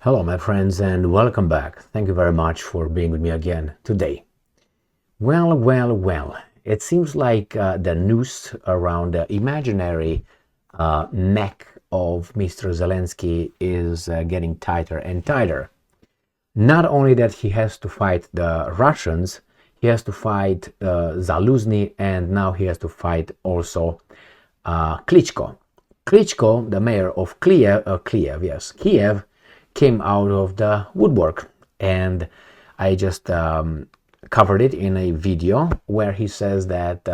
Hello, my friends, and welcome back. Thank you very much for being with me again today. Well, it seems like the noose around the imaginary neck of Mr. Zelensky is getting tighter and tighter. Not only that he has to fight the Russians, he has to fight Zaluzhny, and now he has to fight also Klitschko. Klitschko, the mayor of Kiev, came out of the woodwork, and I just covered it in a video where he says that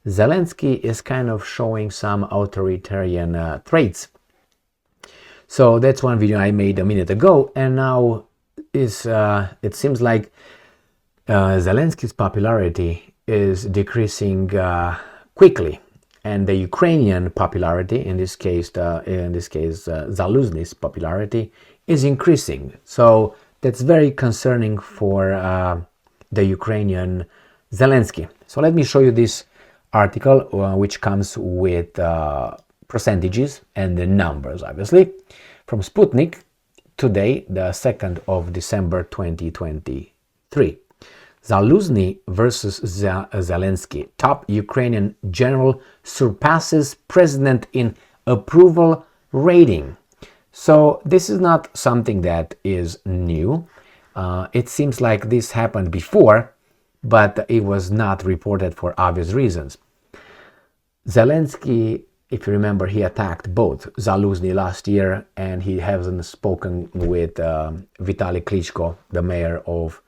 Zelensky is kind of showing some authoritarian traits. So that's one video I made a minute ago, and now it seems like Zelensky's popularity is decreasing quickly, and the Ukrainian popularity, in this case Zaluzhny's popularity, is increasing. So that's very concerning for the Ukrainian Zelensky. So let me show you this article, which comes with percentages and the numbers, obviously, from Sputnik today, the 2nd of December 2023. Zaluzhny versus Zelensky. Top Ukrainian general surpasses president in approval rating. So this is not something that is new. It seems like this happened before, but it was not reported for obvious reasons. Zelensky, if you remember, he attacked both Zaluzhny last year, and he hasn't spoken with Vitaly Klitschko, the mayor of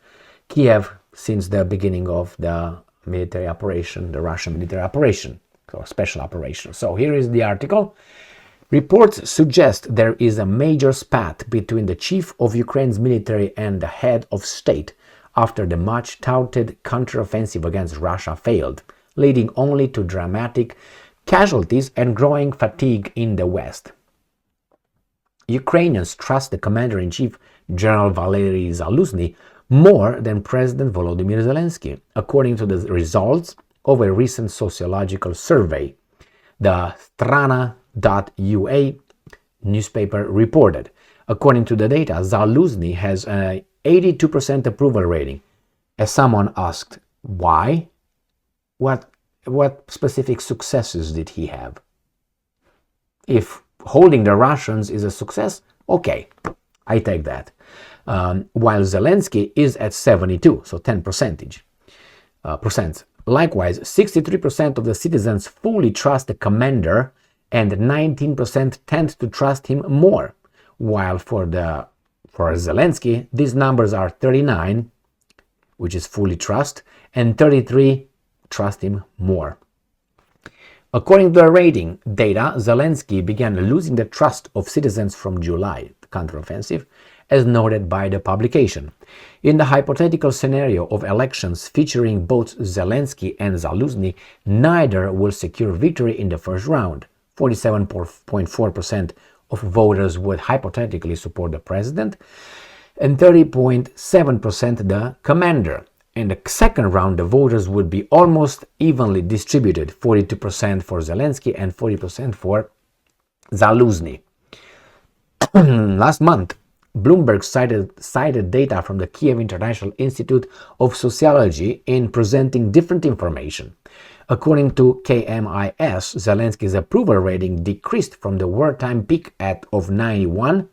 Kiev, since the beginning of the military operation, the Russian military operation, or special operation. So here is the article. Reports suggest there is a major spat between the chief of Ukraine's military and the head of state after the much-touted counteroffensive against Russia failed, leading only to dramatic casualties and growing fatigue in the West. Ukrainians trust the commander-in-chief, General Valery Zaluzhny, more than President Volodymyr Zelensky, according to the results of a recent sociological survey. The Strana.ua newspaper reported. According to the data, Zaluzhny has an 82% approval rating. As someone asked, why? What specific successes did he have? If holding the Russians is a success, okay, I take that. While Zelensky is at 72, so 10%. Likewise, 63% of the citizens fully trust the commander, and 19% tend to trust him more. While for Zelensky, these numbers are 39, which is fully trust, and 33 trust him more. According to the rating data, Zelensky began losing the trust of citizens from July, the counteroffensive, as noted by the publication. In the hypothetical scenario of elections featuring both Zelensky and Zaluzhny, neither will secure victory in the first round. 47.4% of voters would hypothetically support the president, and 30.7% the commander. In the second round, the voters would be almost evenly distributed, 42% for Zelensky and 40% for Zaluzhny. Last month, Bloomberg cited data from the Kiev International Institute of Sociology in presenting different information. According to KMIS, Zelensky's approval rating decreased from the wartime peak of 91,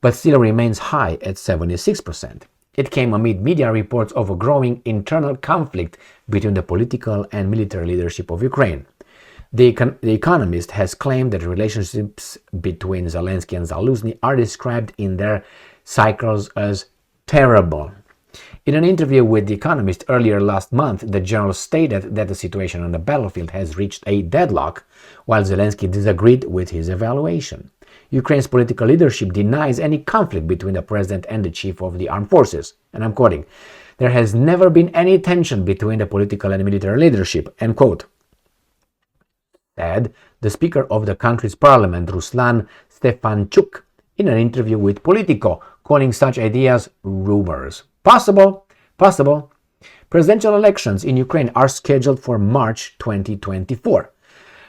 but still remains high at 76%. It came amid media reports of a growing internal conflict between the political and military leadership of Ukraine. The Economist has claimed that relationships between Zelensky and Zaluzhny are described in their cycles as terrible. In an interview with The Economist earlier last month, the general stated that the situation on the battlefield has reached a deadlock, while Zelensky disagreed with his evaluation. Ukraine's political leadership denies any conflict between the president and the chief of the armed forces. And I'm quoting, "There has never been any tension between the political and military leadership," end quote, said the Speaker of the country's parliament, Ruslan Stefanchuk, in an interview with Politico, calling such ideas rumors. Possible. Presidential elections in Ukraine are scheduled for March 2024.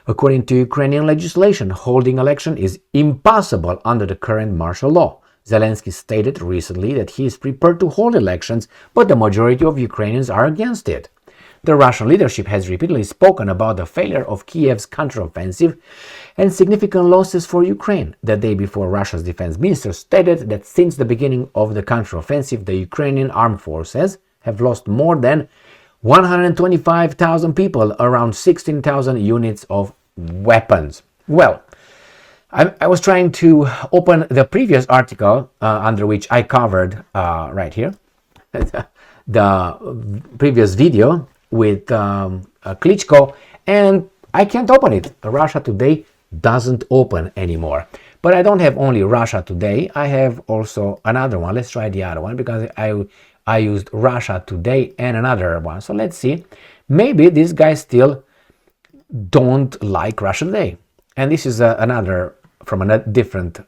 According to Ukrainian legislation, holding election is impossible under the current martial law. Zelensky stated recently that he is prepared to hold elections, but the majority of Ukrainians are against it. The Russian leadership has repeatedly spoken about the failure of Kiev's counteroffensive and significant losses for Ukraine. The day before, Russia's defense minister stated that since the beginning of the counteroffensive, the Ukrainian armed forces have lost more than 125,000 people, around 16,000 units of weapons. Well, I was trying to open the previous article under which I covered right here the previous video with Klitschko, and I can't open it. Russia Today doesn't open anymore. But I don't have only Russia Today. I have also another one. Let's try the other one, because I used Russia Today and another one. So let's see. Maybe these guys still don't like Russia Today. And this is another from a different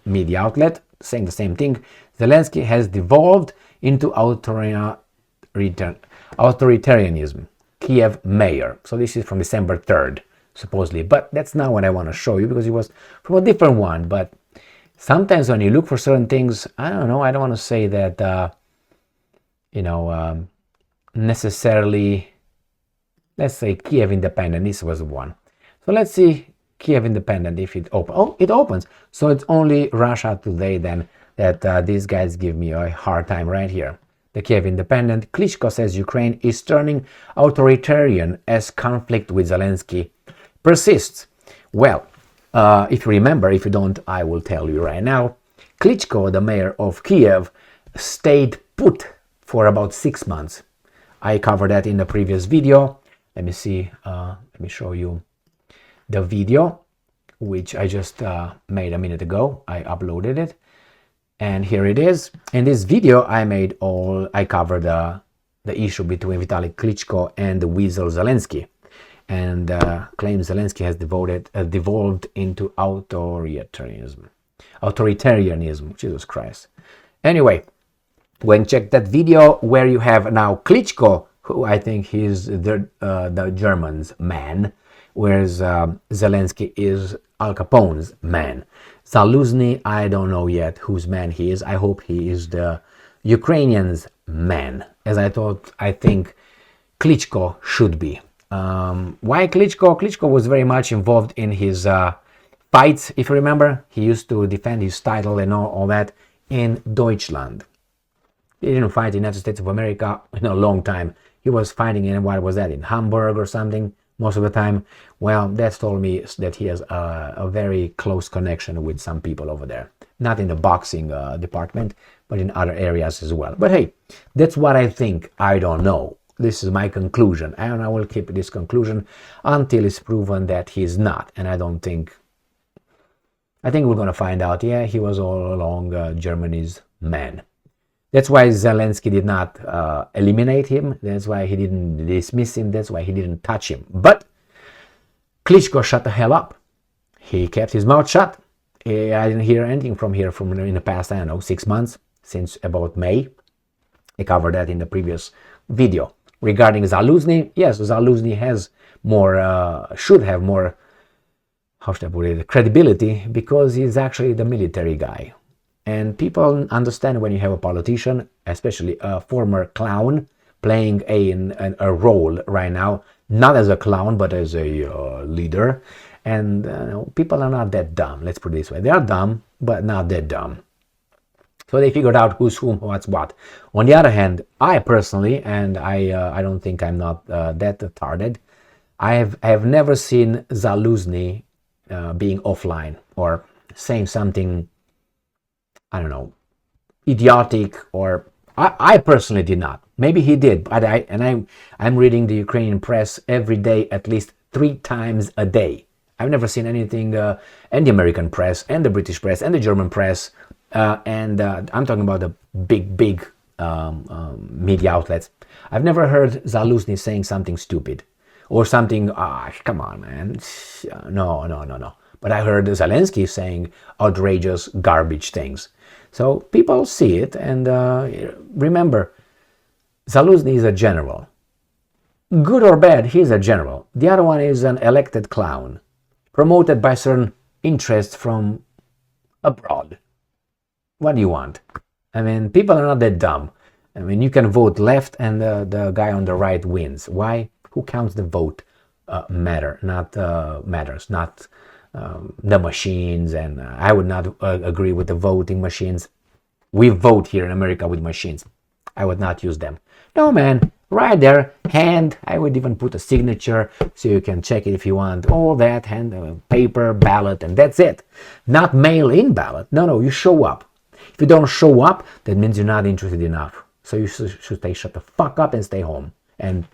media outlet saying the same thing. Zelensky has devolved into authoritarianism. Kiev mayor. So this is from December 3rd, supposedly. But that's not what I want to show you, because it was from a different one. But sometimes when you look for certain things, I don't know, I don't want to say that, necessarily, let's say Kiev Independent, this was one. So let's see Kiev Independent if it opens. Oh, it opens. So it's only Russia Today then that these guys give me a hard time right here. The Kiev Independent, Klitschko says Ukraine is turning authoritarian as conflict with Zelensky persists. Well, if you remember, if you don't, I will tell you right now. Klitschko, the mayor of Kiev, stayed put for about 6 months. I covered that in the previous video. Let me see, let me show you the video, which I just made a minute ago. I uploaded it. And here it is. In this video, I covered the issue between Vitaly Klitschko and the weasel Zelensky, and claims Zelensky has devolved into authoritarianism. Jesus Christ. Anyway, when check that video where you have now Klitschko, who I think he's the German's man, whereas Zelensky is Al Capone's man. Zaluzhny, I don't know yet whose man he is. I hope he is the Ukrainian's man, as I think Klitschko should be. Why Klitschko? Klitschko was very much involved in his fights. If you remember, he used to defend his title and all that in Deutschland. He didn't fight in the United States of America in a long time. He was fighting in, what was that, in Hamburg or something? Most of the time. Well, that's told me that he has a very close connection with some people over there. Not in the boxing department, but in other areas as well. But hey, that's what I think. I don't know. This is my conclusion. And I will keep this conclusion until it's proven that he's not. And I think we're going to find out, yeah, he was all along Germany's man. That's why Zelensky did not eliminate him. That's why he didn't dismiss him. That's why he didn't touch him. But Klitschko shut the hell up. He kept his mouth shut. I didn't hear anything from in the past, I don't know, 6 months, since about May. I covered that in the previous video. Regarding Zaluzhny, yes, Zaluzhny has should have more, how should I put it, credibility, because he's actually the military guy. And people understand when you have a politician, especially a former clown, playing a role right now, not as a clown, but as a leader. And people are not that dumb, let's put it this way. They are dumb, but not that dumb. So they figured out who's whom, what's what. On the other hand, I personally, and I don't think I'm not that retarded, I have never seen Zaluzhny being offline or saying something, I don't know, idiotic, or I personally did not. Maybe he did, but I'm reading the Ukrainian press every day, at least 3 times a day. I've never seen anything, and the American press, and the British press, and the German press, and I'm talking about the big media outlets. I've never heard Zaluzhny saying something stupid, or something, come on, man, no. But I heard Zelensky saying outrageous garbage things. So people see it, and remember, Zaluzhny is a general. Good or bad, he's a general. The other one is an elected clown, promoted by certain interests from abroad. What do you want? I mean, people are not that dumb. I mean, you can vote left and the guy on the right wins. Why? Who counts the vote? Matters, not the machines. And I would not agree with the voting machines. We vote here in America with machines. I would not use them. No, man, right there, hand. I would even put a signature so you can check it if you want. All that, hand, paper, ballot, and that's it. Not mail-in ballot. No, you show up. If you don't show up, that means you're not interested enough. So you should shut the fuck up and stay home. And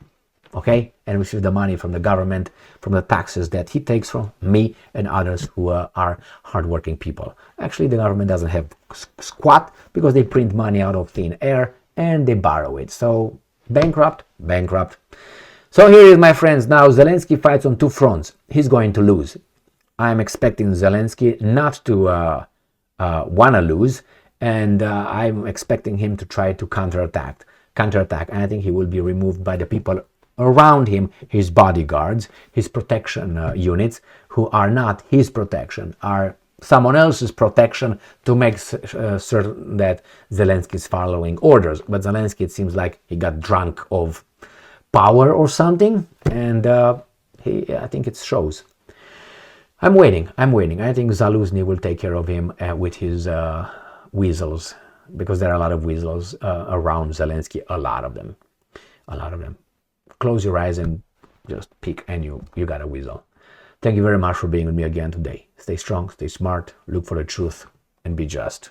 okay, and receive the money from the government, from the taxes that he takes from me and others who are hardworking people. Actually, the government doesn't have squat because they print money out of thin air and they borrow it. So bankrupt. So here is, my friends, now Zelensky fights on two fronts. He's going to lose. I'm expecting Zelensky not to want to lose, and I'm expecting him to try to counterattack. And I think he will be removed by the people around him, his bodyguards, his protection units, who are not his protection, are someone else's protection to make certain that Zelensky is following orders. But Zelensky, it seems like he got drunk of power or something, and I think it shows. I'm waiting. I think Zaluzhny will take care of him with his weasels, because there are a lot of weasels around Zelensky, a lot of them. Close your eyes and just pick, and you got a weasel. Thank you very much for being with me again today. Stay strong, stay smart, look for the truth, and be just.